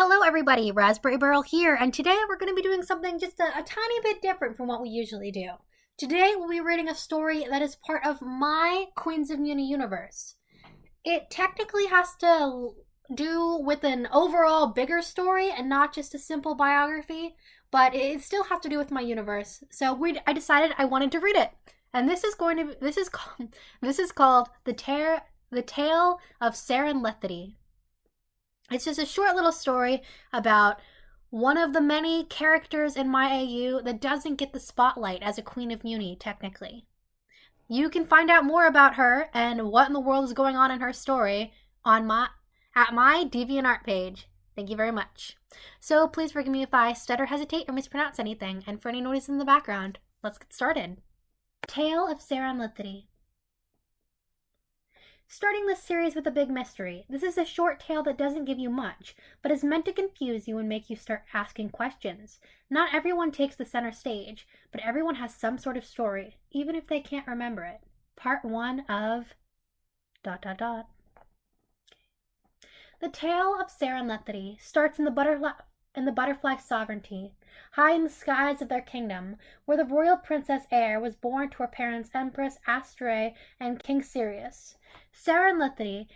Hello everybody, Raspberryberyl here, and today we're going to be doing something just a tiny bit different from what we usually do. Today we'll be reading a story that is part of my Queens of Muni universe. It technically has to do with an overall bigger story and not just a simple biography, but it still has to do with my universe. So I decided I wanted to read it. And this is called The Tale of Serenlethity. It's just a short little story about one of the many characters in my AU that doesn't get the spotlight as a Queen of Muni, technically. You can find out more about her and what in the world is going on in her story at my DeviantArt page. Thank you very much. So please forgive me if I stutter, hesitate, or mispronounce anything, and for any noise in the background, let's get started. Tale of Serenlethity. Starting this series with a big mystery, this is a short tale that doesn't give you much, but is meant to confuse you and make you start asking questions. Not everyone takes the center stage, but everyone has some sort of story, even if they can't remember it. Part 1 of... The Tale of Serenlethity starts in the butterfly sovereignty, high in the skies of their kingdom, where the royal princess heir was born to her parents Empress Astraea and King Sirius. Serenlethity,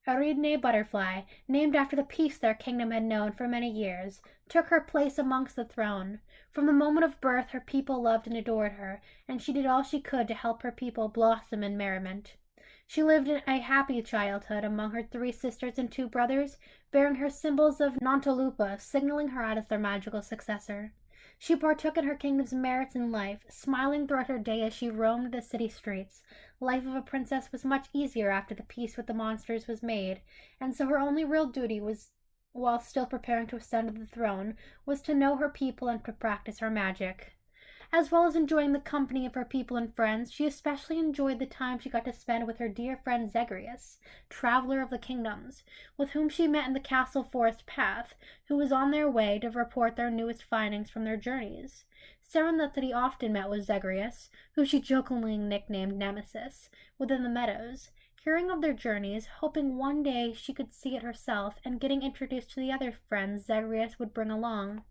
Ariadne butterfly, named after the peace their kingdom had known for many years, took her place amongst the throne. From the moment of birth her people loved and adored her, and she did all she could to help her people blossom in merriment. She lived in a happy childhood among her 3 sisters and 2 brothers, bearing her symbols of Nontalupa, signaling her out as their magical successor. She partook in her kingdom's merits in life, smiling throughout her day as she roamed the city streets. Life of a princess was much easier after the peace with the monsters was made, and so her only real duty was, while still preparing to ascend to the throne, was to know her people and to practice her magic. As well as enjoying the company of her people and friends, she especially enjoyed the time she got to spend with her dear friend Zagreus, traveler of the kingdoms, with whom she met in the castle forest path, who was on their way to report their newest findings from their journeys. Serenlethity often met with Zagreus, who she jokingly nicknamed Nemesis, within the meadows, hearing of their journeys, hoping one day she could see it herself, and getting introduced to the other friends Zagreus would bring along.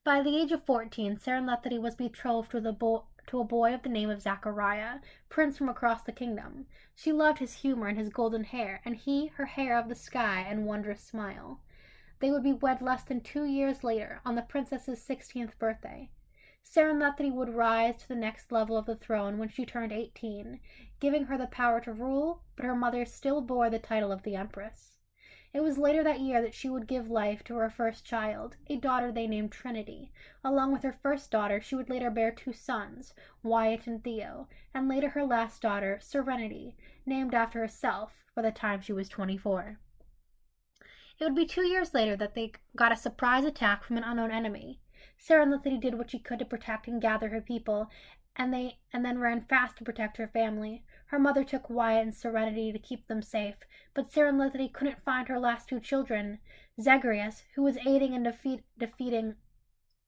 By the age of 14, Serenlethity was betrothed to a boy of the name of Zachariah, prince from across the kingdom. She loved his humor and his golden hair, and he her hair of the sky and wondrous smile. They would be wed less than 2 years later, on the princess's 16th birthday. Serenlethity would rise to the next level of the throne when she turned 18, giving her the power to rule, but her mother still bore the title of the Empress. It was later that year that she would give life to her first child, a daughter they named Trinity. Along with her first daughter, she would later bear 2 sons, Wyatt and Theo, and later her last daughter, Serenity, named after herself by the time she was 24. It would be 2 years later that they got a surprise attack from an unknown enemy. Serenlethity did what she could to protect and gather her people, and then ran fast to protect her family. Her mother took Wyatt and Serenity to keep them safe, but Serenlethity couldn't find her last 2 children. Zagreus, who was aiding in defeating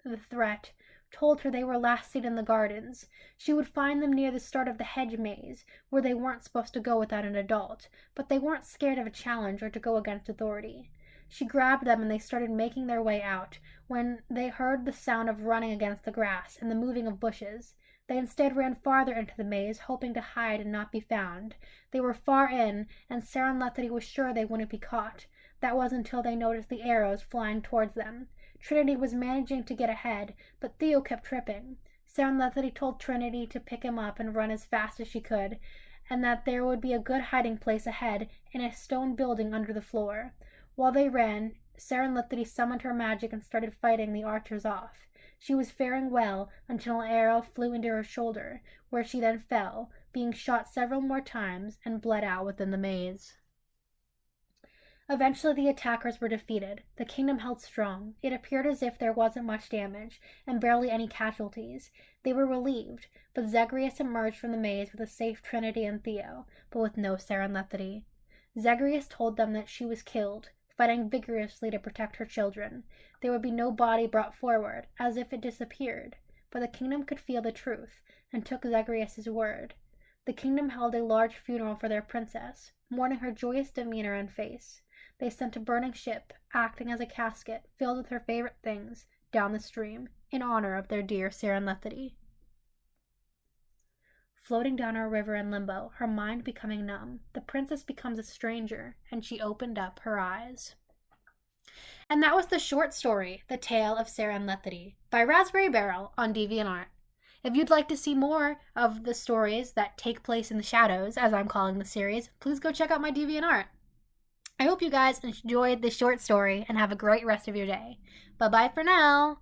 the threat, told her they were last seen in the gardens. She would find them near the start of the hedge maze, where they weren't supposed to go without an adult, but they weren't scared of a challenge or to go against authority. She grabbed them and they started making their way out, when they heard the sound of running against the grass and the moving of bushes. They instead ran farther into the maze, hoping to hide and not be found. They were far in, and Serenlethity was sure they wouldn't be caught. That was until they noticed the arrows flying towards them. Trinity was managing to get ahead, but Theo kept tripping. Serenlethity told Trinity to pick him up and run as fast as she could, and that there would be a good hiding place ahead in a stone building under the floor. While they ran, Serenlethity summoned her magic and started fighting the archers off. She was faring well until an arrow flew into her shoulder, where she then fell, being shot several more times, and bled out within the maze. Eventually the attackers were defeated. The kingdom held strong. It appeared as if there wasn't much damage, and barely any casualties. They were relieved, but Zagreus emerged from the maze with a safe Trinity and Theo, but with no Serenlethity. Zagreus told them that she was killed, fighting vigorously to protect her children. There would be no body brought forward, as if it disappeared, but the kingdom could feel the truth, and took Zagreus's word. The kingdom held a large funeral for their princess, mourning her joyous demeanor and face. They sent a burning ship, acting as a casket filled with her favorite things, down the stream, in honor of their dear Serenlethity. Floating down our river in limbo, her mind becoming numb, the princess becomes a stranger, and she opened up her eyes. And that was the short story, The Tale of Serenlethity, by Raspberryberyl on DeviantArt. If you'd like to see more of the stories that take place in the shadows, as I'm calling the series, please go check out my DeviantArt. I hope you guys enjoyed this short story and have a great rest of your day. Bye-bye for now!